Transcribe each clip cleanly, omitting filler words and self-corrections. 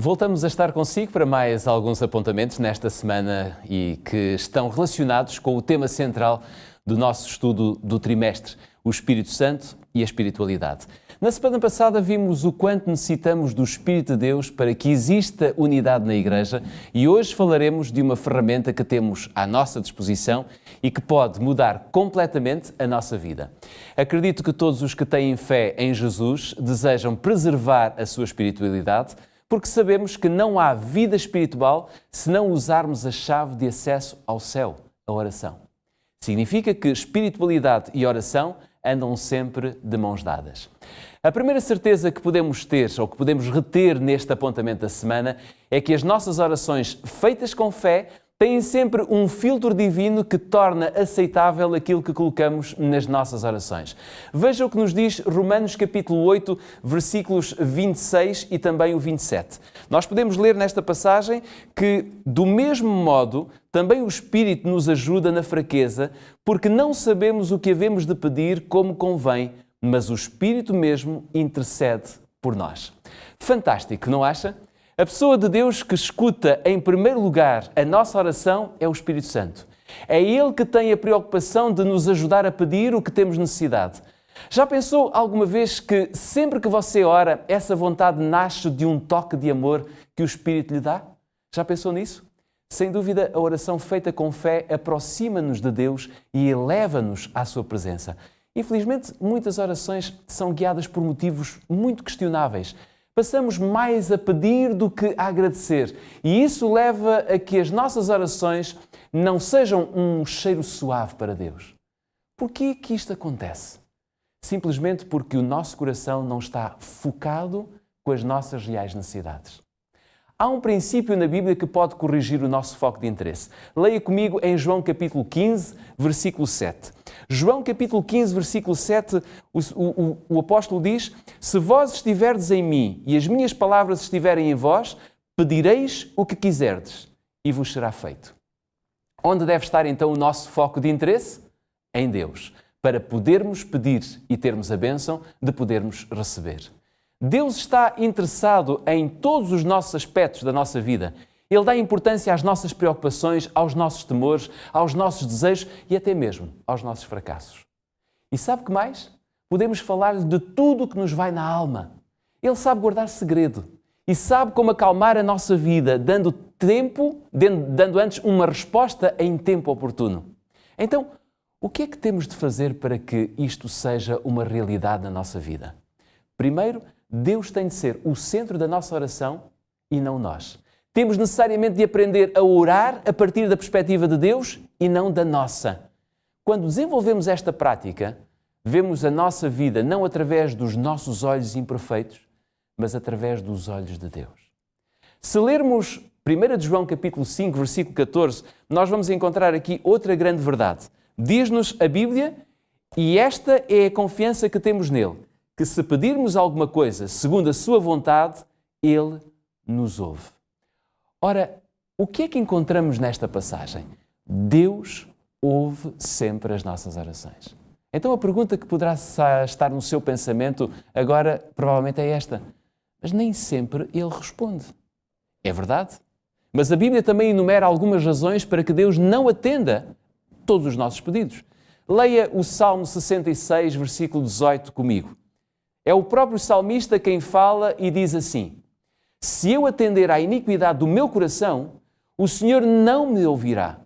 Voltamos a estar consigo para mais alguns apontamentos nesta semana e que estão relacionados com o tema central do nosso estudo do trimestre, o Espírito Santo e a espiritualidade. Na semana passada vimos o quanto necessitamos do Espírito de Deus para que exista unidade na Igreja e hoje falaremos de uma ferramenta que temos à nossa disposição e que pode mudar completamente a nossa vida. Acredito que todos os que têm fé em Jesus desejam preservar a sua espiritualidade, porque sabemos que não há vida espiritual se não usarmos a chave de acesso ao céu, a oração. Significa que espiritualidade e oração andam sempre de mãos dadas. A primeira certeza que podemos ter, ou que podemos reter neste apontamento da semana, é que as nossas orações feitas com fé têm sempre um filtro divino que torna aceitável aquilo que colocamos nas nossas orações. Veja o que nos diz Romanos capítulo 8, versículos 26 e também o 27. Nós podemos ler nesta passagem que, do mesmo modo, também o Espírito nos ajuda na fraqueza, porque não sabemos o que havemos de pedir como convém, mas o Espírito mesmo intercede por nós. Fantástico, não acha? A pessoa de Deus que escuta em primeiro lugar a nossa oração é o Espírito Santo. É Ele que tem a preocupação de nos ajudar a pedir o que temos necessidade. Já pensou alguma vez que sempre que você ora, essa vontade nasce de um toque de amor que o Espírito lhe dá? Já pensou nisso? Sem dúvida, a oração feita com fé aproxima-nos de Deus e eleva-nos à sua presença. Infelizmente, muitas orações são guiadas por motivos muito questionáveis. Passamos mais a pedir do que a agradecer e isso leva a que as nossas orações não sejam um cheiro suave para Deus. Por que que isto acontece? Simplesmente porque o nosso coração não está focado com as nossas reais necessidades. Há um princípio na Bíblia que pode corrigir o nosso foco de interesse. Leia comigo em João capítulo 15, versículo 7. João capítulo 15, versículo 7, o apóstolo diz: "Se vós estiverdes em mim e as minhas palavras estiverem em vós, pedireis o que quiserdes e vos será feito." Onde deve estar então o nosso foco de interesse? Em Deus, para podermos pedir e termos a bênção de podermos receber. Deus está interessado em todos os nossos aspectos da nossa vida. Ele dá importância às nossas preocupações, aos nossos temores, aos nossos desejos e até mesmo aos nossos fracassos. E sabe o que mais? Podemos falar-lhe de tudo o que nos vai na alma. Ele sabe guardar segredo e sabe como acalmar a nossa vida, dando antes uma resposta em tempo oportuno. Então, o que é que temos de fazer para que isto seja uma realidade na nossa vida? Primeiro, Deus tem de ser o centro da nossa oração e não nós. Temos necessariamente de aprender a orar a partir da perspectiva de Deus e não da nossa. Quando desenvolvemos esta prática, vemos a nossa vida não através dos nossos olhos imperfeitos, mas através dos olhos de Deus. Se lermos 1 João capítulo 5, versículo 14, nós vamos encontrar aqui outra grande verdade. Diz-nos a Bíblia, e esta é a confiança que temos nele, que se pedirmos alguma coisa segundo a sua vontade, Ele nos ouve. Ora, o que é que encontramos nesta passagem? Deus ouve sempre as nossas orações. Então a pergunta que poderá estar no seu pensamento agora provavelmente é esta: mas nem sempre Ele responde. É verdade? Mas a Bíblia também enumera algumas razões para que Deus não atenda todos os nossos pedidos. Leia o Salmo 66, versículo 18 comigo. É o próprio salmista quem fala e diz assim: "Se eu atender à iniquidade do meu coração, o Senhor não me ouvirá."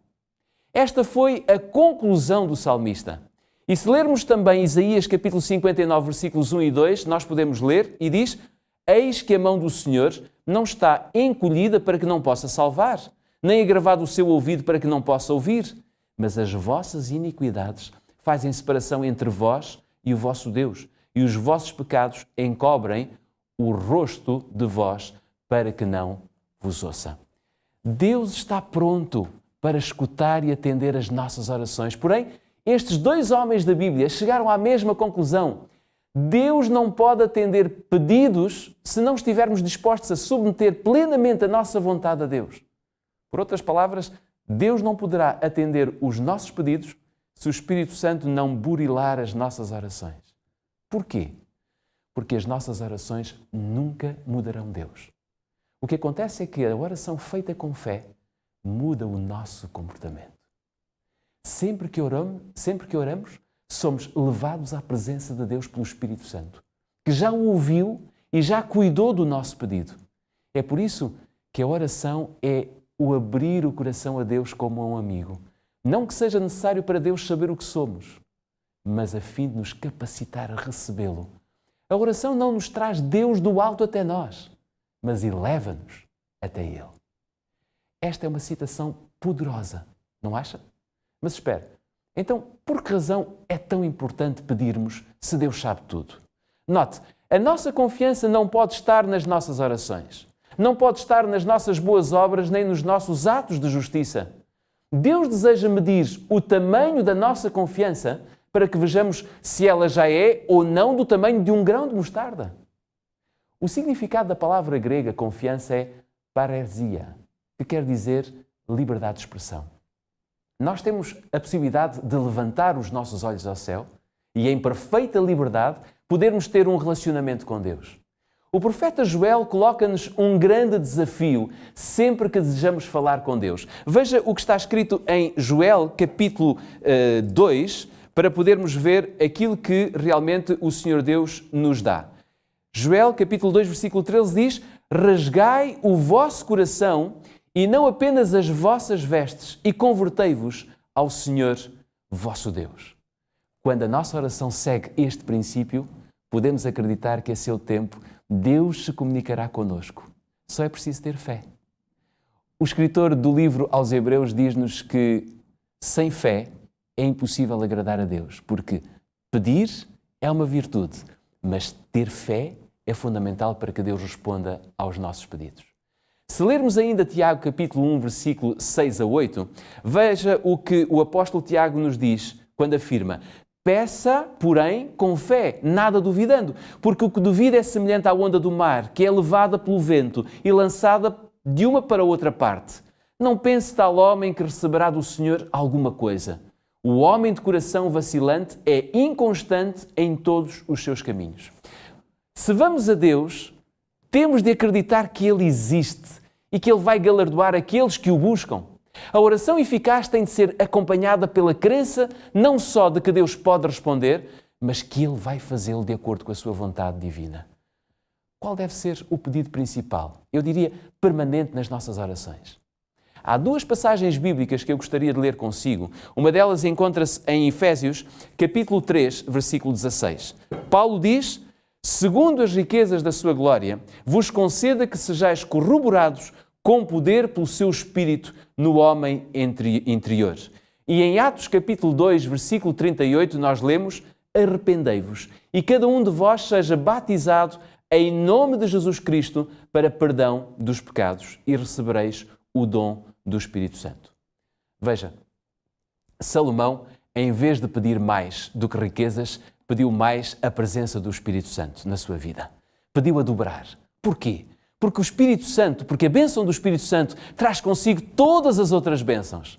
Esta foi a conclusão do salmista. E se lermos também Isaías capítulo 59, versículos 1 e 2, nós podemos ler e diz: "Eis que a mão do Senhor não está encolhida para que não possa salvar, nem agravado o seu ouvido para que não possa ouvir, mas as vossas iniquidades fazem separação entre vós e o vosso Deus, e os vossos pecados encobrem o rosto de vós para que não vos ouça." Deus está pronto para escutar e atender as nossas orações. Porém, estes dois homens da Bíblia chegaram à mesma conclusão. Deus não pode atender pedidos se não estivermos dispostos a submeter plenamente a nossa vontade a Deus. Por outras palavras, Deus não poderá atender os nossos pedidos se o Espírito Santo não burilar as nossas orações. Porquê? Porque as nossas orações nunca mudarão Deus. O que acontece é que a oração feita com fé muda o nosso comportamento. Sempre que oramos, somos levados à presença de Deus pelo Espírito Santo, que já o ouviu e já cuidou do nosso pedido. É por isso que a oração é o abrir o coração a Deus como a um amigo. Não que seja necessário para Deus saber o que somos, mas a fim de nos capacitar a recebê-lo. A oração não nos traz Deus do alto até nós, mas eleva-nos até Ele. Esta é uma citação poderosa, não acha? Mas espere, então por que razão é tão importante pedirmos se Deus sabe tudo? Note, a nossa confiança não pode estar nas nossas orações, não pode estar nas nossas boas obras nem nos nossos atos de justiça. Deus deseja medir o tamanho da nossa confiança para que vejamos se ela já é ou não do tamanho de um grão de mostarda. O significado da palavra grega confiança é paresia, que quer dizer liberdade de expressão. Nós temos a possibilidade de levantar os nossos olhos ao céu e, em perfeita liberdade, podermos ter um relacionamento com Deus. O profeta Joel coloca-nos um grande desafio sempre que desejamos falar com Deus. Veja o que está escrito em Joel, capítulo 2, para podermos ver aquilo que realmente o Senhor Deus nos dá. Joel, capítulo 2, versículo 13 diz: rasgai o vosso coração e não apenas as vossas vestes e convertei-vos ao Senhor vosso Deus. Quando a nossa oração segue este princípio, podemos acreditar que a seu tempo Deus se comunicará conosco. Só é preciso ter fé. O escritor do livro aos Hebreus diz-nos que sem fé é impossível agradar a Deus, porque pedir é uma virtude, mas ter fé é fundamental para que Deus responda aos nossos pedidos. Se lermos ainda Tiago capítulo 1, versículo 6 a 8, veja o que o apóstolo Tiago nos diz quando afirma: peça, porém, com fé, nada duvidando, porque o que duvida é semelhante à onda do mar, que é levada pelo vento e lançada de uma para outra parte. Não pense tal homem que receberá do Senhor alguma coisa. O homem de coração vacilante é inconstante em todos os seus caminhos. Se vamos a Deus, temos de acreditar que Ele existe e que Ele vai galardoar aqueles que o buscam. A oração eficaz tem de ser acompanhada pela crença não só de que Deus pode responder, mas que Ele vai fazê-lo de acordo com a sua vontade divina. Qual deve ser o pedido principal? Eu diria permanente nas nossas orações. Há duas passagens bíblicas que eu gostaria de ler consigo. Uma delas encontra-se em Efésios, capítulo 3, versículo 16. Paulo diz: segundo as riquezas da sua glória, vos conceda que sejais corroborados com poder pelo seu Espírito no homem interior. E em Atos capítulo 2, versículo 38, nós lemos: arrependei-vos e cada um de vós seja batizado em nome de Jesus Cristo para perdão dos pecados e recebereis o dom do Espírito Santo. Veja, Salomão, em vez de pedir mais do que riquezas, pediu mais a presença do Espírito Santo na sua vida. Pediu a dobrar. Porquê? Porque o Espírito Santo, porque a bênção do Espírito Santo traz consigo todas as outras bênçãos.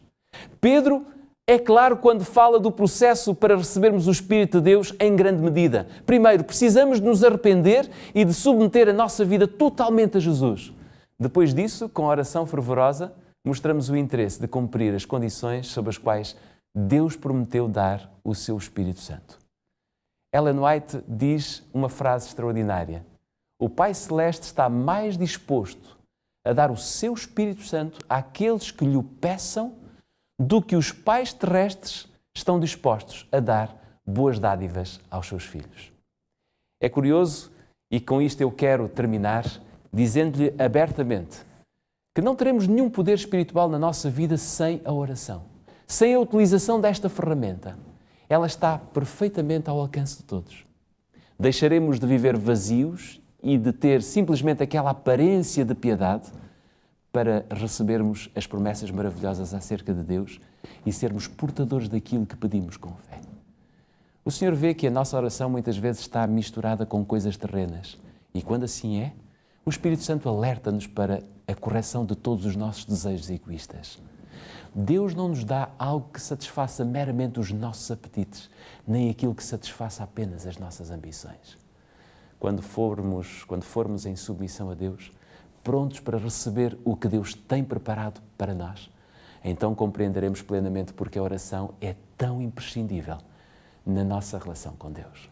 Pedro é claro quando fala do processo para recebermos o Espírito de Deus em grande medida. Primeiro, precisamos de nos arrepender e de submeter a nossa vida totalmente a Jesus. Depois disso, com a oração fervorosa, mostramos o interesse de cumprir as condições sob as quais Deus prometeu dar o seu Espírito Santo. Ellen White diz uma frase extraordinária: o Pai Celeste está mais disposto a dar o seu Espírito Santo àqueles que lhe o peçam do que os pais terrestres estão dispostos a dar boas dádivas aos seus filhos. É curioso, e com isto eu quero terminar, dizendo-lhe abertamente que não teremos nenhum poder espiritual na nossa vida sem a oração, sem a utilização desta ferramenta. Ela está perfeitamente ao alcance de todos. Deixaremos de viver vazios e de ter simplesmente aquela aparência de piedade para recebermos as promessas maravilhosas acerca de Deus e sermos portadores daquilo que pedimos com fé. O Senhor vê que a nossa oração muitas vezes está misturada com coisas terrenas e quando assim é, o Espírito Santo alerta-nos para a correção de todos os nossos desejos egoístas. Deus não nos dá algo que satisfaça meramente os nossos apetites, nem aquilo que satisfaça apenas as nossas ambições. Quando formos em submissão a Deus, prontos para receber o que Deus tem preparado para nós, então compreenderemos plenamente porque a oração é tão imprescindível na nossa relação com Deus.